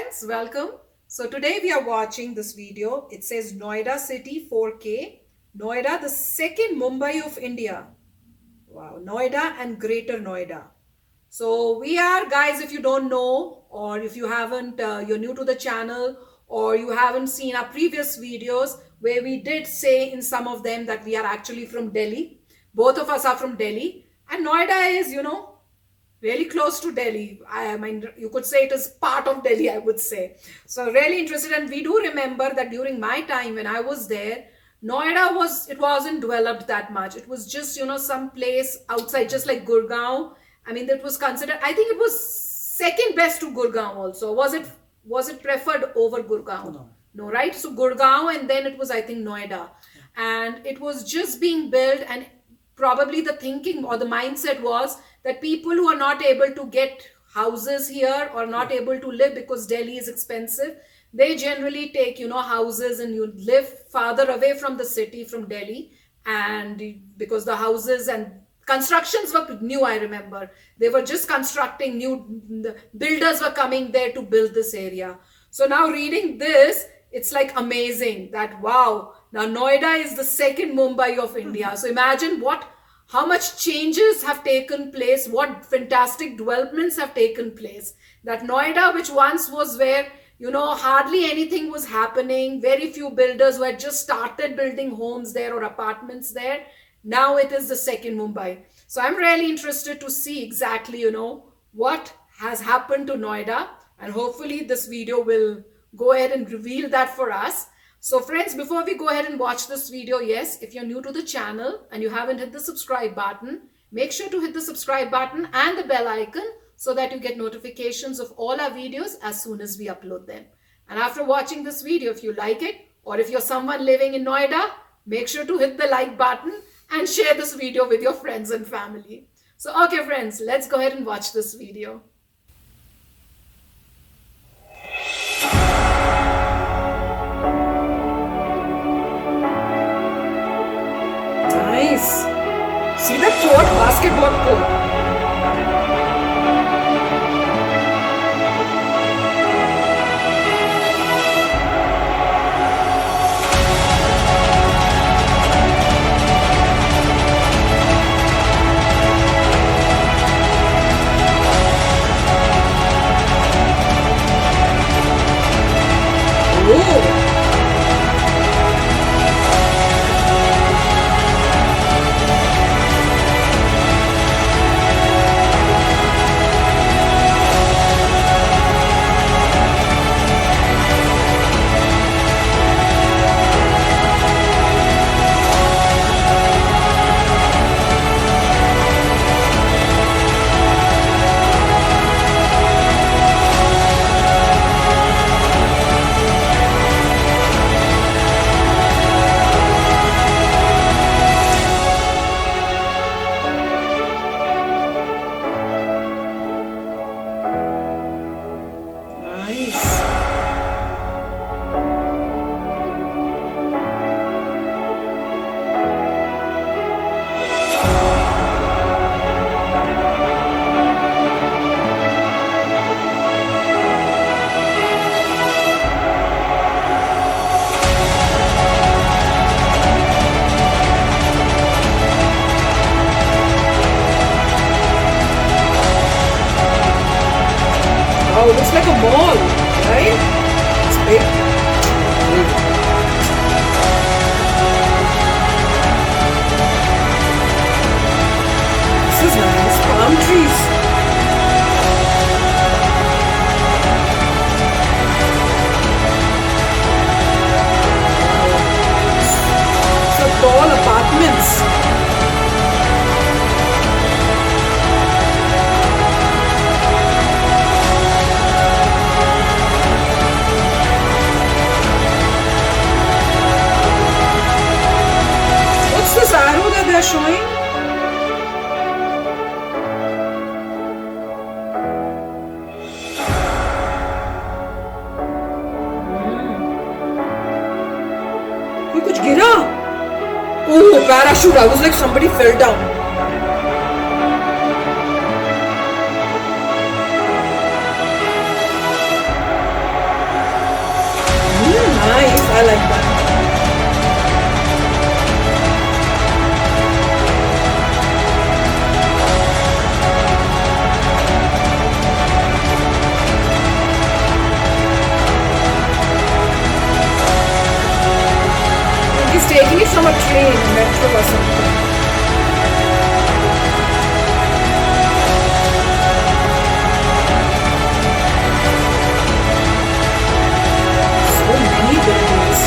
friends, welcome. So today we are watching this video. It says Noida City 4K. Noida, the second Mumbai of India. Wow, Noida and Greater Noida. So we are, guys, if you don't know, or if you haven't, you're new to the channel, or you haven't seen our previous videos where we did say in some of them that we are actually from Delhi. Both of us are from Delhi, and Noida is, really close to Delhi. I mean, you could say it is part of Delhi, I would say. So really interested. And we do remember that during my time when I was there, it wasn't developed that much. It was just, some place outside, just like Gurgaon. I mean, that was considered, I think it was second best to Gurgaon also. Was it preferred over Gurgaon? No. No, right? So Gurgaon, and then it was, I think, Noida. And it was just being built, and probably the thinking or the mindset was that people who are not able to get houses here or not able to live because Delhi is expensive, they generally take, houses, and you live farther away from the city, from Delhi. And because the houses and constructions were new, I remember. They were just constructing new, the builders were coming there to build this area. So now reading this, it's like amazing that, wow, now Noida is the second Mumbai of India. So imagine how much changes have taken place, what fantastic developments have taken place. That Noida, which once was where, hardly anything was happening, very few builders who had just started building homes there or apartments there. Now it is the second Mumbai. So I'm really interested to see exactly, what has happened to Noida. And hopefully this video will go ahead and reveal that for us. So friends, before we go ahead and watch this video, yes, if you're new to the channel and you haven't hit the subscribe button, make sure to hit the subscribe button and the bell icon so that you get notifications of all our videos as soon as we upload them. And after watching this video, if you like it, or if you're someone living in Noida, make sure to hit the like button and share this video with your friends and family. So okay friends, let's go ahead and watch this video. Nice. See the court, basketball court. Ooh. Nice. Oh, it looks like a mall, right? It's big. This is nice. Palm trees. So tall apartments. This arrow that they're showing? कोई कुछ गिरा? Oh, parachute! I was like somebody fell down. I like that. He's taking it from a train, metro or something. So many buildings.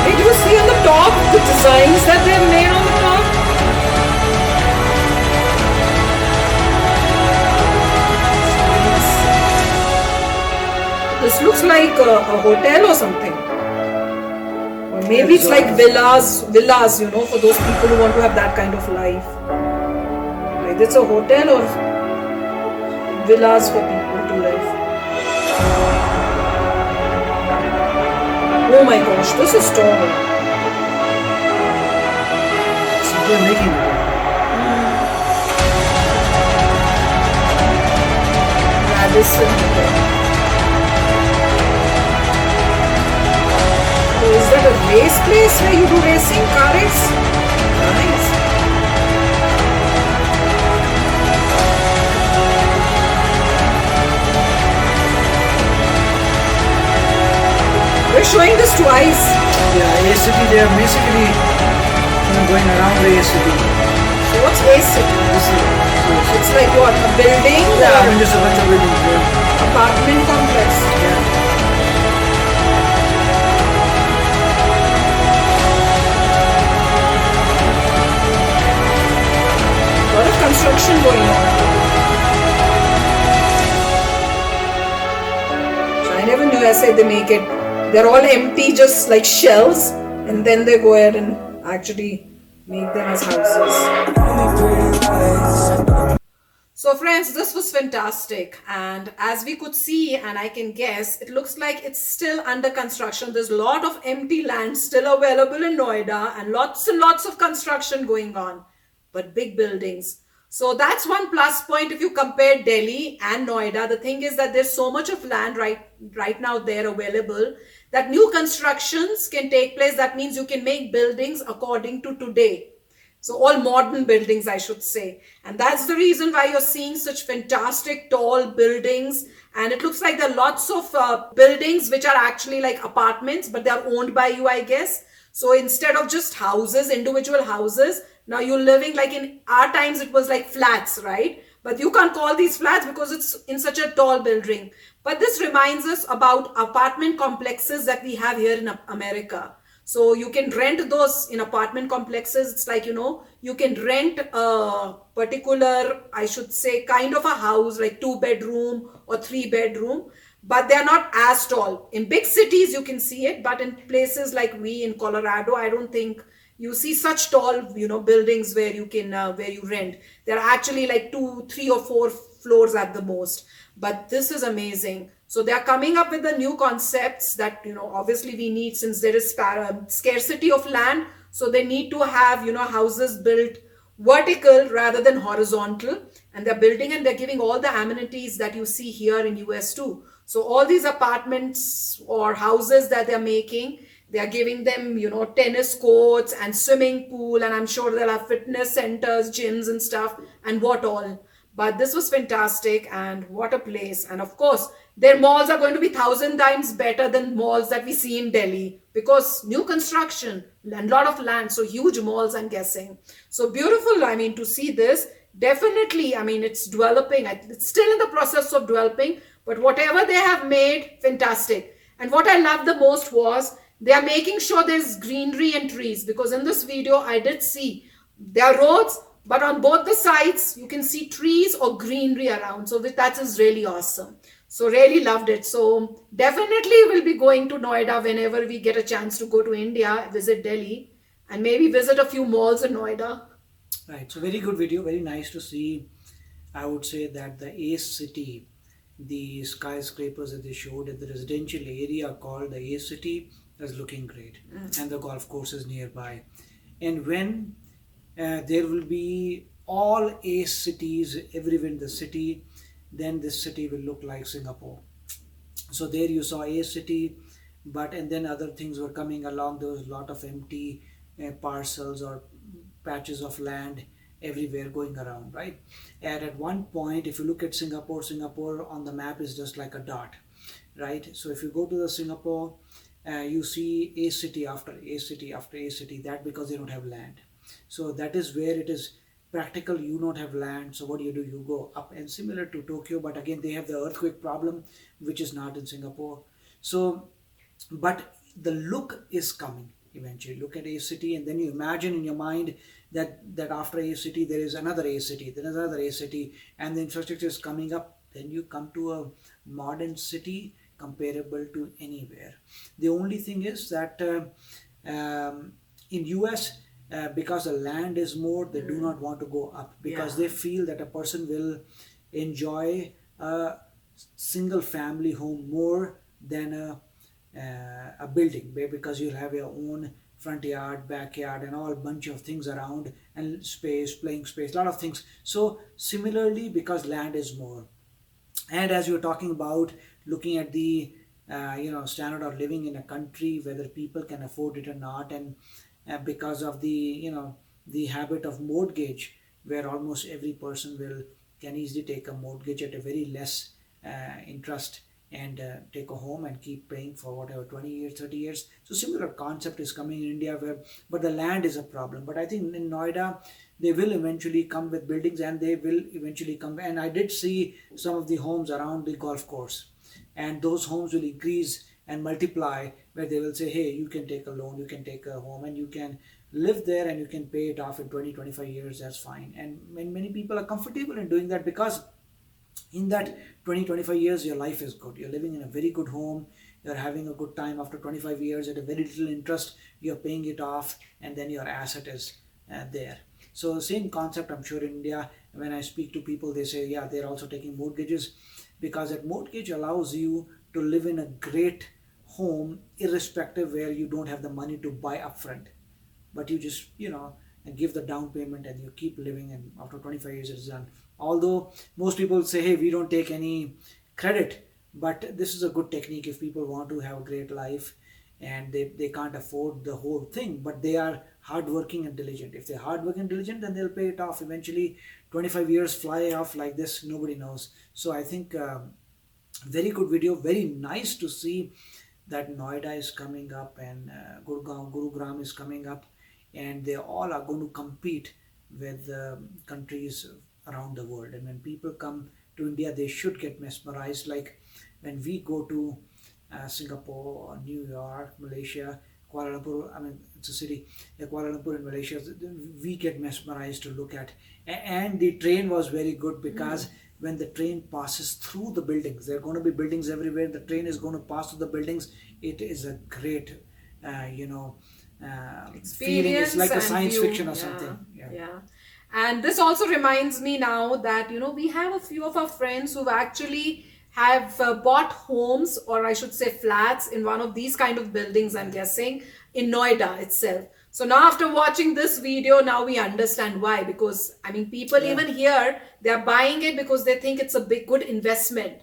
Did you see on the top the designs that they've made on the top? This looks like a hotel or something. Or maybe it's like villas, you know, for those people who want to have that kind of life. Like it's a hotel or villas for people to live. Oh my gosh, this is tall. So they're making it. Radisson Hotel. Is that a race place where you do racing, car race? Nice. We're showing this twice. Yeah, A City, they are basically going around the A City. So what's A City? It's like what? A building? Yeah, I mean just a bunch of buildings. Yeah. Apartment complex. Yeah. A lot of construction going on. China and USA, they make it. They're all empty, just like shells, and then they go ahead and actually make them as houses. So friends, this was fantastic, and as we could see and I can guess, it looks like it's still under construction. There's a lot of empty land still available in Noida and lots of construction going on, but big buildings. So that's one plus point if you compare Delhi and Noida. The thing is that there's so much of land right now there available that new constructions can take place. That means you can make buildings according to today. So all modern buildings, I should say. And that's the reason why you're seeing such fantastic tall buildings. And it looks like there are lots of buildings which are actually like apartments, but they're owned by you, I guess. So instead of just houses, individual houses, now you're living like in our times, it was like flats, right? But you can't call these flats because it's in such a tall building. But this reminds us about apartment complexes that we have here in America. So you can rent those in apartment complexes. It's like, you know, you can rent a particular, I should say, kind of a house, like 2-bedroom or 3-bedroom, but they're not as tall. In big cities, you can see it, but in places like we in Colorado, I don't think you see such tall, you know, buildings where you can, where you rent. They're actually like 2, 3 or 4 floors at the most. But this is amazing. So they are coming up with the new concepts that, you know, obviously we need, since there is scarcity of land. So they need to have, you know, houses built vertical rather than horizontal. And they're building and they're giving all the amenities that you see here in US too. So all these apartments or houses that they're making, they are giving them, you know, tennis courts and swimming pool. And I'm sure they'll have fitness centers, gyms and stuff and what all. But this was fantastic, and what a place. And of course, their malls are going to be 1,000 times better than malls that we see in Delhi, because new construction and a lot of land, so huge malls, I'm guessing. So beautiful, I mean, to see this. Definitely, I mean, it's developing. It's still in the process of developing, but whatever they have made, fantastic. And what I loved the most was they are making sure there's greenery and trees, because in this video, I did see there are roads, but on both the sides, you can see trees or greenery around. So that is really awesome. So really loved it. So definitely we'll be going to Noida whenever we get a chance to go to India, visit Delhi, and maybe visit a few malls in Noida. Right. So very good video. Very nice to see. I would say that the Ace City, the skyscrapers that they showed at the residential area called the Ace City, is looking great. And the golf course is nearby. And when there will be all Ace cities everywhere in the city, then this city will look like Singapore. So there you saw a city, but and then other things were coming along. There was a lot of empty parcels or patches of land everywhere going around, right? And at one point, if you look at Singapore, Singapore on the map is just like a dot, right? So if you go to the Singapore, you see a city after a city after a city. That because they don't have land. So that is where it is practical. You don't have land, so what do? You go up. And similar to Tokyo, but again they have the earthquake problem, which is not in Singapore. So, but the look is coming eventually. Look at a city, and then you imagine in your mind that after a city there is another a city, then another a city, and the infrastructure is coming up. Then you come to a modern city comparable to anywhere. The only thing is that in US, because the land is more, they do not want to go up because Yeah. they feel that a person will enjoy a single family home more than a building, because you'll have your own front yard, backyard, and all bunch of things around, and space, playing space, a lot of things. So similarly, because land is more, and as you're talking about looking at the standard of living in a country, whether people can afford it or not, and because of the habit of mortgage, where almost every person will can easily take a mortgage at a very less interest, and take a home and keep paying for whatever 20 years, 30 years. So similar concept is coming in India, where but the land is a problem. But I think in Noida they will eventually come with buildings, and they will eventually come. And I did see some of the homes around the golf course, and those homes will increase and multiply, where they will say, hey, you can take a loan, you can take a home, and you can live there, and you can pay it off in 20, 25 years. That's fine. And many people are comfortable in doing that, because in that 20, 25 years your life is good. You're living in a very good home, you're having a good time. After 25 years at a very little interest, you're paying it off, and then your asset is there. So same concept, I'm sure, in India. When I speak to people, they say, yeah, they're also taking mortgages, because that mortgage allows you to live in a great home, irrespective where you don't have the money to buy upfront, but you just and give the down payment, and you keep living, and after 25 years it's done. Although most people say, hey, we don't take any credit, but this is a good technique if people want to have a great life, and they can't afford the whole thing, but they are hardworking and diligent. If they're hardworking and diligent, then they'll pay it off eventually. 25 years fly off like this, nobody knows. So I think very good video, very nice to see that Noida is coming up, and Gurugram is coming up, and they all are going to compete with countries around the world. And when people come to India, they should get mesmerized. Like when we go to Singapore or New York, Malaysia, Kuala Lumpur, I mean, it's a city, Kuala Lumpur in Malaysia, we get mesmerized to look at. And the train was very good, because when the train passes through the buildings, there are going to be buildings everywhere, the train is going to pass through the buildings. It is a great, feeling. It's Experience like a and science view. fiction or Yeah, something. Yeah. yeah. And this also reminds me now that we have a few of our friends who've actually have bought homes, or I should say flats, in one of these kind of buildings, I'm guessing, in Noida itself. So now after watching this video, now we understand why. Because I mean, people Yeah. even here, they are buying it because they think it's a big good investment.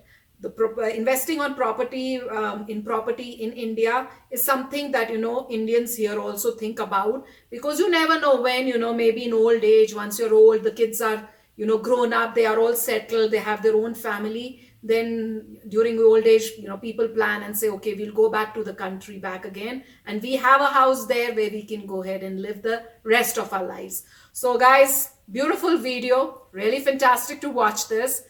Investing on property, in property in India is something that Indians here also think about, because you never know when, maybe in old age, once you're old, the kids are grown up, they are all settled, they have their own family. Then during old age, people plan and say, okay, we'll go back to the country back again, and we have a house there where we can go ahead and live the rest of our lives. So guys, beautiful video, really fantastic to watch this.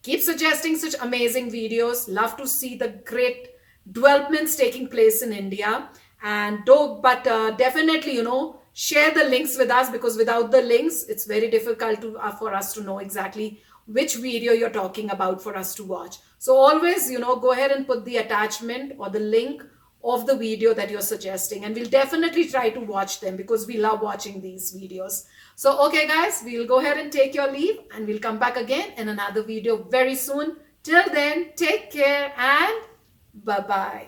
Keep suggesting such amazing videos. Love to see the great developments taking place in India. And definitely, share the links with us, because without the links, it's very difficult for us to know exactly which video you're talking about for us to watch. So always, go ahead and put the attachment or the link of the video that you're suggesting, and we'll definitely try to watch them, because we love watching these videos. So okay guys, we'll go ahead and take your leave, and we'll come back again in another video very soon. Till then, take care and bye-bye.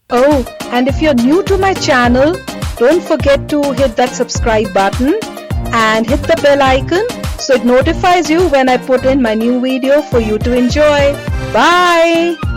Oh, and if you're new to my channel, don't forget to hit that subscribe button and hit the bell icon so it notifies you when I put in my new video for you to enjoy. Bye!